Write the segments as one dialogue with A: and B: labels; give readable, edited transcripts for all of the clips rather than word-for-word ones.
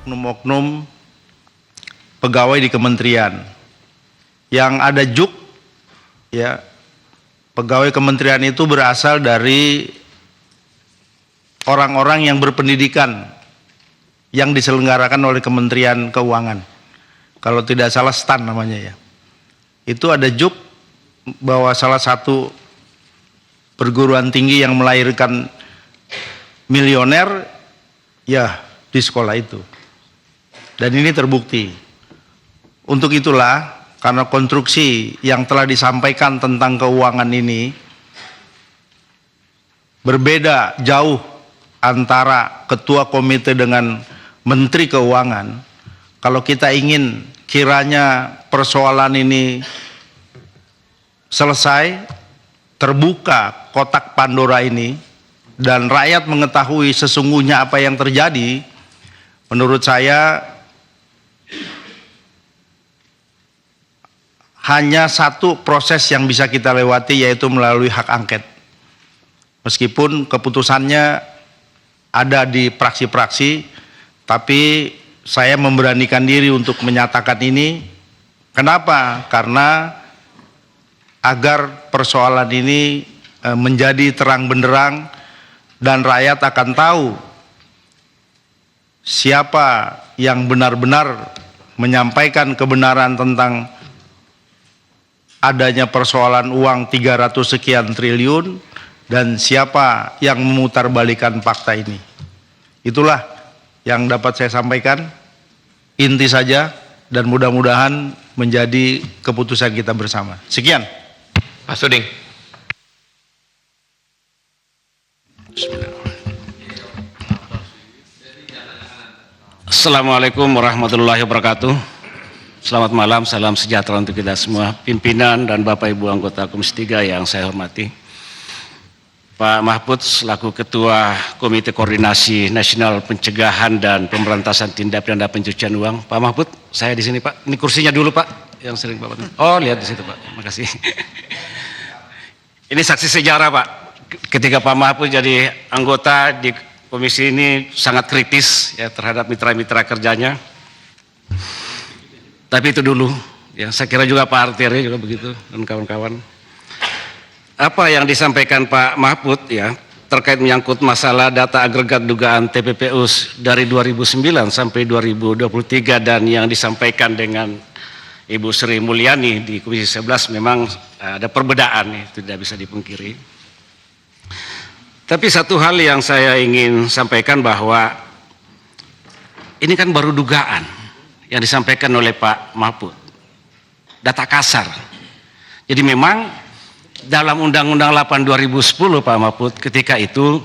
A: oknum-oknum pegawai di kementerian yang ada juk, ya, pegawai kementerian itu berasal dari orang-orang yang berpendidikan yang diselenggarakan oleh Kementerian Keuangan. Kalau tidak salah STAN namanya ya. Itu ada juk bahwa salah satu perguruan tinggi yang melahirkan milioner ya di sekolah itu. Dan ini terbukti. Untuk itulah, karena konstruksi yang telah disampaikan tentang keuangan ini berbeda jauh antara ketua komite dengan menteri keuangan. Kalau kita ingin kiranya persoalan ini selesai, terbuka kotak Pandora ini, dan rakyat mengetahui sesungguhnya apa yang terjadi, menurut saya hanya satu proses yang bisa kita lewati, yaitu melalui hak angket. Meskipun keputusannya ada di praksi-praksi, tapi saya memberanikan diri untuk menyatakan ini. Kenapa? Karena agar persoalan ini menjadi terang benderang dan rakyat akan tahu siapa yang benar-benar menyampaikan kebenaran tentang adanya persoalan uang 300 sekian triliun dan siapa yang memutarbalikan fakta ini. Itulah yang dapat saya sampaikan, inti saja, dan mudah-mudahan menjadi keputusan kita bersama. Sekian.
B: Pak Suding.
C: Assalamualaikum warahmatullahi wabarakatuh. Selamat malam, salam sejahtera untuk kita semua, pimpinan dan Bapak Ibu anggota Komisi 3 yang saya hormati. Pak Mahfud selaku Ketua Komite Koordinasi Nasional Pencegahan dan Pemberantasan Tindak Pidana Pencucian Uang. Pak Mahfud, saya di sini Pak. Ini kursinya dulu Pak, yang sering Bapak. Oh, lihat di situ Pak. Terima kasih. Ini saksi sejarah Pak. Ketika Pak Mahfud jadi anggota di komisi ini sangat kritis ya terhadap mitra-mitra kerjanya. Tapi itu dulu, ya saya kira juga Pak Artieri juga begitu dan kawan-kawan. Apa yang disampaikan Pak Mahfud ya terkait menyangkut masalah data agregat dugaan TPPU dari 2009 sampai 2023 dan yang disampaikan dengan Ibu Sri Mulyani di Komisi 11 memang ada perbedaan, ya, tidak bisa dipungkiri. Tapi satu hal yang saya ingin sampaikan bahwa ini kan baru dugaan yang disampaikan oleh Pak Mahfud, data kasar. Jadi memang dalam Undang-Undang 8 2010 Pak Mahfud ketika itu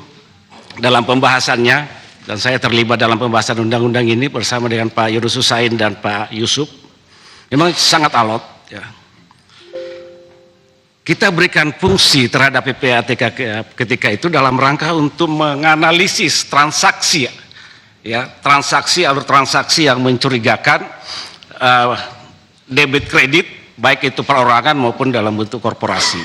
C: dalam pembahasannya, dan saya terlibat dalam pembahasan undang-undang ini bersama dengan Pak Yudus Husain dan Pak Yusuf, memang sangat alot ya. Kita berikan fungsi terhadap PPATK ketika itu dalam rangka untuk menganalisis transaksi ya, alur transaksi yang mencurigakan debit kredit baik itu perorangan maupun dalam bentuk korporasi.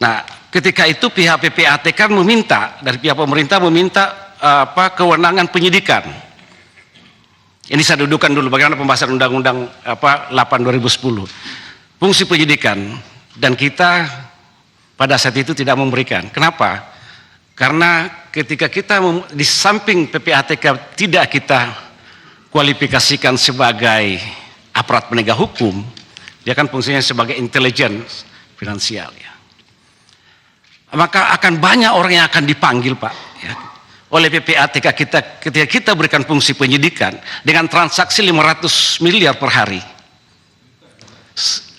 C: Nah, ketika itu pihak PPATK kan meminta dari pihak pemerintah meminta kewenangan penyidikan. Ini saya dudukan dulu bagaimana pembahasan Undang-Undang 8 2010. Fungsi penyidikan, dan kita pada saat itu tidak memberikan. Kenapa? Karena ketika kita di samping PPATK tidak kita kualifikasikan sebagai aparat penegak hukum, dia kan fungsinya sebagai intelijen finansial ya. Maka akan banyak orang yang akan dipanggil Pak ya, oleh PPATK kita ketika kita berikan fungsi penyidikan dengan transaksi 500 miliar per hari.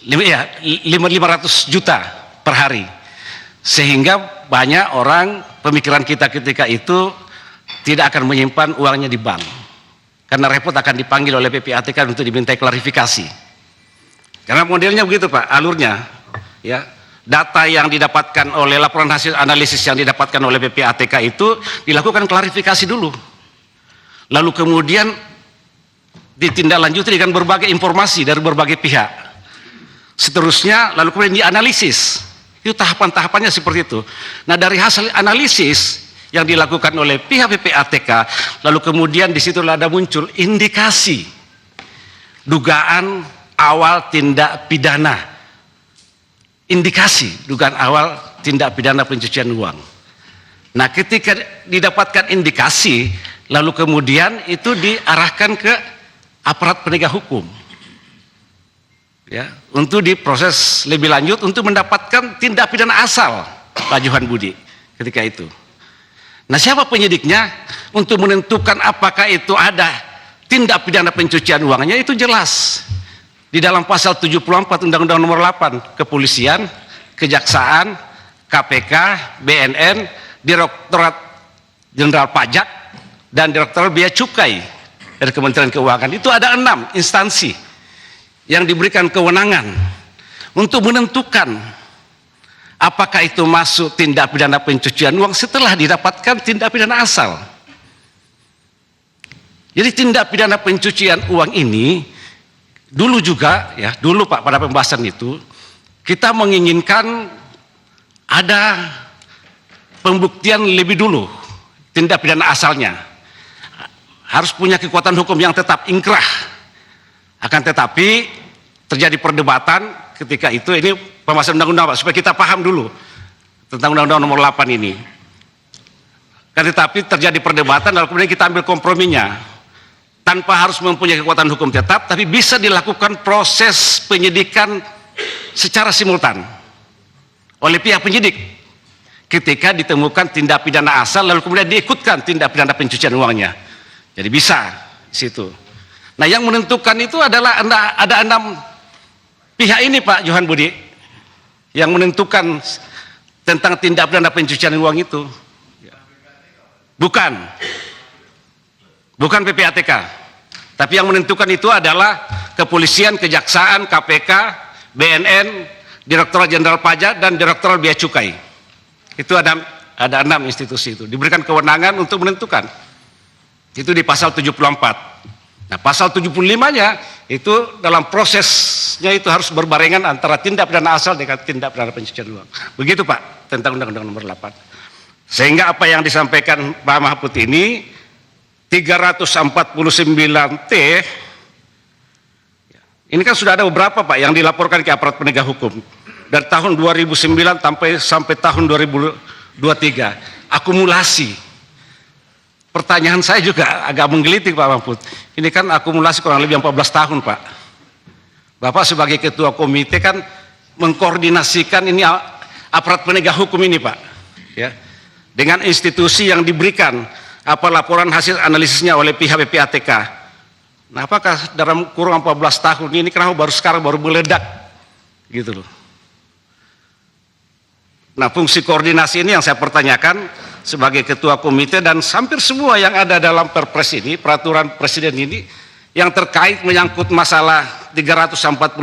C: 500 juta per hari. Sehingga banyak orang, pemikiran kita ketika itu tidak akan menyimpan uangnya di bank. Karena repot akan dipanggil oleh PPATK untuk dimintai klarifikasi. Karena modelnya begitu Pak, alurnya ya. Data yang didapatkan oleh laporan hasil analisis yang didapatkan oleh PPATK itu dilakukan klarifikasi dulu. Lalu kemudian ditindaklanjuti dengan berbagai informasi dari berbagai pihak. Seterusnya lalu kemudian dianalisis. Itu tahapan-tahapannya seperti itu. Nah, dari hasil analisis yang dilakukan oleh pihak PPATK, lalu kemudian di situ ada muncul indikasi dugaan awal tindak pidana, indikasi dugaan awal tindak pidana pencucian uang. Nah, ketika didapatkan indikasi, lalu kemudian itu diarahkan ke aparat penegak hukum, ya, untuk diproses lebih lanjut untuk mendapatkan tindak pidana asal Pak Johan Budi ketika itu. Nah, siapa penyidiknya untuk menentukan apakah itu ada tindak pidana pencucian uangnya? Itu jelas di dalam pasal 74 Undang-Undang Nomor 8, Kepolisian, Kejaksaan, KPK, BNN, Direktorat Jenderal Pajak, dan Direktorat Bea Cukai dari Kementerian Keuangan. Itu ada 6 instansi yang diberikan kewenangan untuk menentukan apakah itu masuk tindak pidana pencucian uang setelah didapatkan tindak pidana asal. Jadi tindak pidana pencucian uang ini dulu juga, ya, dulu Pak, pada pembahasan itu kita menginginkan ada pembuktian lebih dulu tindak pidana asalnya. Harus punya kekuatan hukum yang tetap ingkrah. Akan tetapi terjadi perdebatan ketika itu, ini pembahasan undang-undang Pak, supaya kita paham dulu tentang Undang-Undang Nomor 8 ini. Kan tetapi terjadi perdebatan, lalu kemudian kita ambil komprominya. Tanpa harus mempunyai kekuatan hukum tetap, tapi bisa dilakukan proses penyidikan secara simultan oleh pihak penyidik. Ketika ditemukan tindak pidana asal, lalu kemudian diikutkan tindak pidana pencucian uangnya. Jadi bisa di situ. Nah, yang menentukan itu adalah ada 6 pihak ini Pak Johan Budi, yang menentukan tentang tindak pidana pencucian uang itu. Bukan PPATK, tapi yang menentukan itu adalah Kepolisian, Kejaksaan, KPK, BNN, Direktorat Jenderal Pajak, dan Direktorat Bea Cukai. Itu ada 6 institusi itu diberikan kewenangan untuk menentukan. Itu di pasal 74. Nah, pasal 75-nya itu dalam prosesnya itu harus berbarengan antara tindak pidana asal dengan tindak pidana pencucian uang. Begitu Pak, tentang Undang-Undang Nomor 8. Sehingga apa yang disampaikan Pak Mahfud ini 349T ini kan sudah ada beberapa Pak yang dilaporkan ke aparat penegak hukum dari tahun 2009 sampai tahun 2023. Akumulasi. Pertanyaan saya juga agak menggelitik Pak Mahfud. Ini kan akumulasi kurang lebih 14 tahun Pak. Bapak sebagai ketua komite kan mengkoordinasikan ini aparat penegak hukum ini Pak, ya, dengan institusi yang diberikan laporan hasil analisisnya oleh pihak PPATK. Nah, apakah dalam kurun 14 tahun ini kenapa baru sekarang baru meledak gitu loh. Nah, fungsi koordinasi ini yang saya pertanyakan sebagai ketua komite, dan hampir semua yang ada dalam Perpres ini, peraturan presiden ini yang terkait menyangkut masalah 349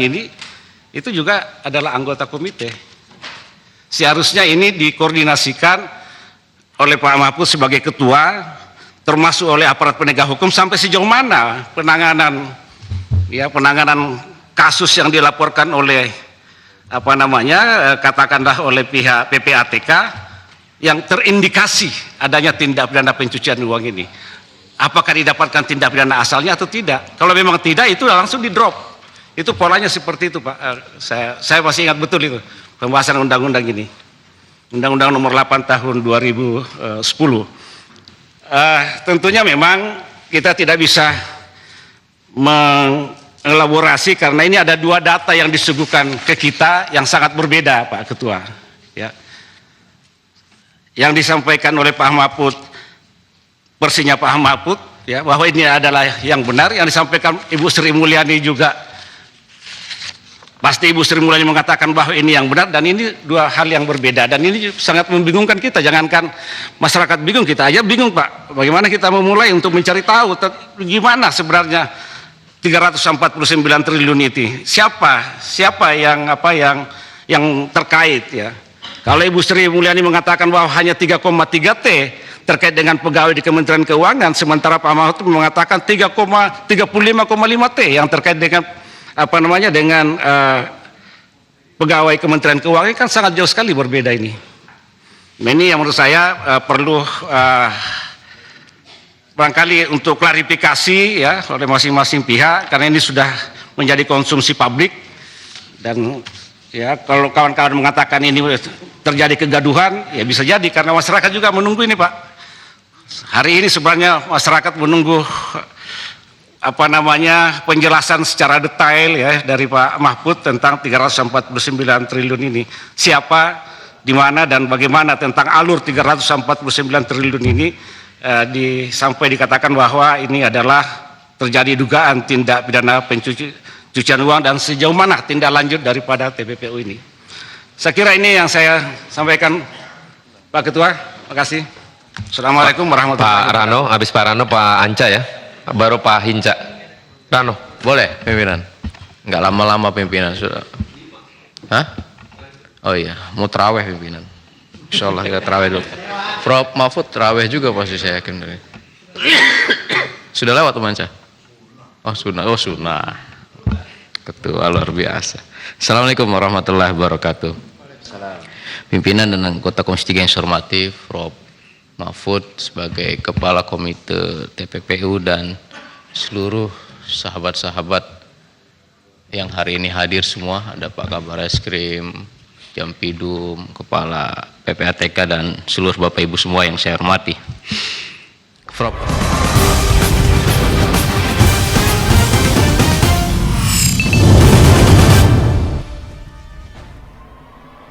C: ini, itu juga adalah anggota komite. Seharusnya ini dikoordinasikan oleh Pak Mahfud sebagai ketua, termasuk oleh aparat penegak hukum, sampai sejauh mana penanganan kasus yang dilaporkan oleh katakanlah oleh pihak PPATK yang terindikasi adanya tindak pidana pencucian uang ini. Apakah didapatkan tindak pidana asalnya atau tidak? Kalau memang tidak, itu langsung di drop. Itu polanya seperti itu Pak. Saya masih ingat betul itu pembahasan undang-undang ini. Undang-Undang Nomor 8 tahun 2010. Tentunya memang kita tidak bisa mengelaborasi karena ini ada 2 data yang disuguhkan ke kita yang sangat berbeda Pak Ketua, ya. Yang disampaikan oleh Pak Mahfud, versinya Pak Mahfud, ya, bahwa ini adalah yang benar. Yang disampaikan Ibu Sri Mulyani juga pasti Ibu Sri Mulyani mengatakan bahwa ini yang benar, dan ini 2 hal yang berbeda, dan ini sangat membingungkan kita. Jangankan masyarakat bingung, kita aja bingung Pak. Bagaimana kita memulai untuk mencari tahu gimana sebenarnya 349 triliun itu, siapa yang terkait, ya. Kalau Ibu Sri Mulyani mengatakan bahwa hanya 3,3 T terkait dengan pegawai di Kementerian Keuangan, sementara Pak Mahfud mengatakan 35,5 T yang terkait dengan pegawai Kementerian Keuangan, kan sangat jauh sekali berbeda ini. Ini yang menurut saya perlu barangkali untuk klarifikasi ya oleh masing-masing pihak, karena ini sudah menjadi konsumsi publik. Dan ya kalau kawan-kawan mengatakan ini terjadi kegaduhan, ya bisa jadi karena masyarakat juga menunggu ini, Pak. Hari ini sebenarnya masyarakat menunggu penjelasan secara detail ya dari Pak Mahfud tentang 349 triliun ini. Siapa, di mana dan bagaimana tentang alur 349 triliun ini, sampai dikatakan bahwa ini adalah terjadi dugaan tindak pidana pencucian uang dan sejauh mana tindak lanjut daripada TPPU ini. Saya kira ini yang saya sampaikan, Pak Ketua. Terima kasih. Assalamualaikum warahmatullahi wabarakatuh.
B: Pak Rano, habis Pak Rano Pak Anca ya, baru Pak Hinca. Rano, boleh pimpinan? Nggak lama-lama pimpinan sudah. Hah? Oh iya, mau terawih pimpinan. Insya Allah kita terawih dulu. Prof Mahfud terawih juga pasti saya yakin. Sudah lewat Pak Anca? Oh sunnah. Ketua luar biasa. Assalamualaikum warahmatullahi wabarakatuh. Pimpinan dan anggota Komisi 3 yang saya hormati, Prof Mahfud sebagai Kepala Komite TPPU dan seluruh sahabat-sahabat yang hari ini hadir semua, ada Pak Kabar Eskrim, Jampidum, Kepala PPATK dan seluruh Bapak Ibu semua yang saya hormati. Prof.